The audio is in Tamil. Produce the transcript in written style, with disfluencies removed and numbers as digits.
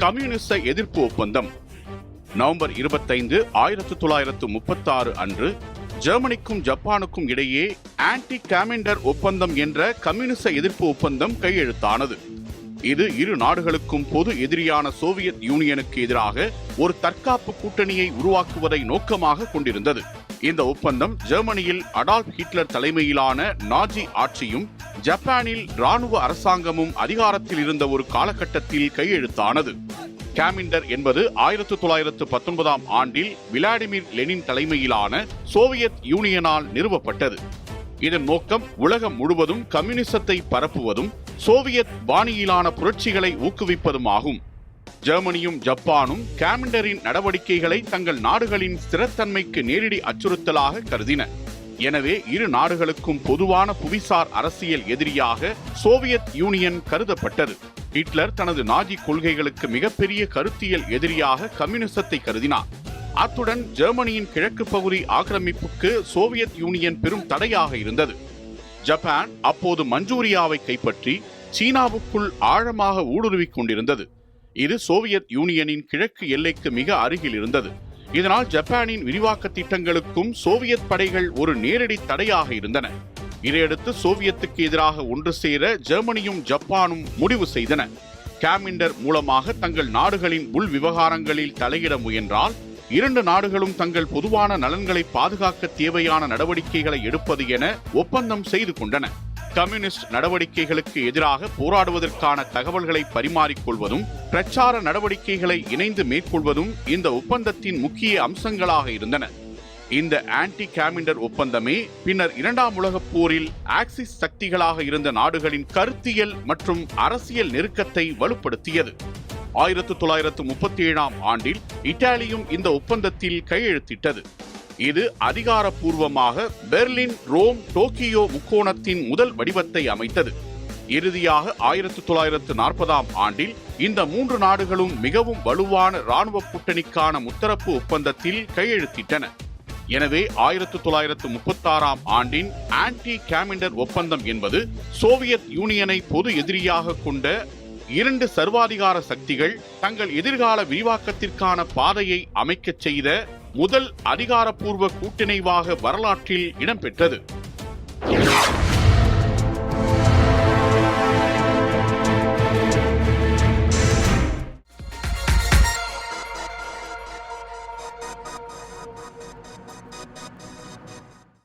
கம்யூனிச எதிர்ப்பு ஒப்பந்தம். நவம்பர் 25, 1936 அன்று ஜெர்மனிக்கும் ஜப்பானுக்கும் இடையே ஆன்டி காமெண்டர் ஒப்பந்தம் என்ற கம்யூனிச எதிர்ப்பு ஒப்பந்தம் கையெழுத்தானது. இது இரு நாடுகளுக்கும் பொது எதிரியான சோவியத் யூனியனுக்கு எதிராக ஒரு தற்காப்பு கூட்டணியை உருவாக்குவதை நோக்கமாக கொண்டிருந்தது. இந்த ஒப்பந்தம் ஜெர்மனியில் அடால்ஃப் ஹிட்லர் தலைமையிலான நாஜி ஆட்சியும் ஜப்பானில் இராணுவ அரசாங்கமும் அதிகாரத்தில் இருந்த ஒரு காலகட்டத்தில் கையெழுத்தானது. காமெண்டர் என்பது 1919ஆம் ஆண்டில் விளாடிமிர் லெனின் தலைமையிலான சோவியத் யூனியனால் நிறுவப்பட்டது. இதன் நோக்கம் உலகம் முழுவதும் கம்யூனிசத்தை பரப்புவதும் சோவியத் பாணியிலான புரட்சிகளை ஊக்குவிப்பதும் ஆகும். ஜெர்மனியும் ஜப்பானும் காமெண்டரின் நடவடிக்கைகளை தங்கள் நாடுகளின் ஸ்திரத்தன்மைக்கு நேரடி அச்சுறுத்தலாக கருதின. எனவே இரு நாடுகளுக்கும் பொதுவான புவிசார் அரசியல் எதிரியாக சோவியத் யூனியன் கருதப்பட்டது. ஹிட்லர் தனது நாஜி கொள்கைகளுக்கு மிகப்பெரிய கருத்தியல் எதிரியாக கம்யூனிசத்தை கருதினார். அத்துடன் ஜெர்மனியின் கிழக்கு பகுதி ஆக்கிரமிப்புக்கு சோவியத் யூனியன் பெரும் தடையாக இருந்தது. ஜப்பான் அப்போது மஞ்சூரியாவை கைப்பற்றி சீனாவுக்குள் ஆழமாக ஊடுருவிக் கொண்டிருந்தது. இது சோவியத் யூனியனின் கிழக்கு எல்லைக்கு மிக அருகில் இருந்தது. இதனால் ஜப்பானின் விரிவாக்க திட்டங்களுக்கும் சோவியத் படைகள் ஒரு நேரடி தடையாக இருந்தன. இதையடுத்து சோவியத்துக்கு எதிராக ஒன்று சேர ஜெர்மனியும் ஜப்பானும் முடிவு செய்தன. காமெண்டர் மூலமாக தங்கள் நாடுகளின் உள் விவகாரங்களில் தலையிட முயன்றால் இரண்டு நாடுகளும் தங்கள் பொதுவான நலன்களை பாதுகாக்க தேவையான நடவடிக்கைகளை எடுப்பது என ஒப்பந்தம் செய்து கொண்டன. கம்யூனிஸ்ட் நடவடிக்கைகளுக்கு எதிராக போராடுவதற்கான தகவல்களை பரிமாறிக்கொள்வதும் பிரச்சார நடவடிக்கைகளை இணைந்து மேற்கொள்வதும் இந்த ஒப்பந்தத்தின் முக்கிய அம்சங்களாக இருந்தன. இந்த ஆன்டி காமெண்டர் ஒப்பந்தமே பின்னர் இரண்டாம் உலகப் போரில் ஆக்சிஸ் சக்திகளாக இருந்த நாடுகளின் கருத்தியல் மற்றும் அரசியல் நெருக்கத்தை வலுப்படுத்தியது. 1937ஆம் ஆண்டில் இத்தாலியும் இந்த ஒப்பந்தத்தில் கையெழுத்திட்டது. இது அதிகாரப்பூர்வமாக பெர்லின், ரோம், டோக்கியோ முக்கோணத்தின் முதல் வடிவத்தை அமைத்தது. இறுதியாக 1940ஆம் ஆண்டில் இந்த மூன்று நாடுகளும் மிகவும் வலுவான இராணுவ கூட்டணிக்கான முத்தரப்பு ஒப்பந்தத்தில் கையெழுத்திட்டன. எனவே 1936ஆம் ஆண்டின் ஆன்டி காமெண்டர் ஒப்பந்தம் என்பது சோவியத் யூனியனை பொது எதிரியாக கொண்ட இரண்டு சர்வாதிகார சக்திகள் தங்கள் எதிர்கால விரிவாக்கத்திற்கான பாதையை அமைக்கச் செய்த முதல் அதிகாரப்பூர்வ கூட்டிணைவாக வரலாற்றில் இடம்பெற்றது.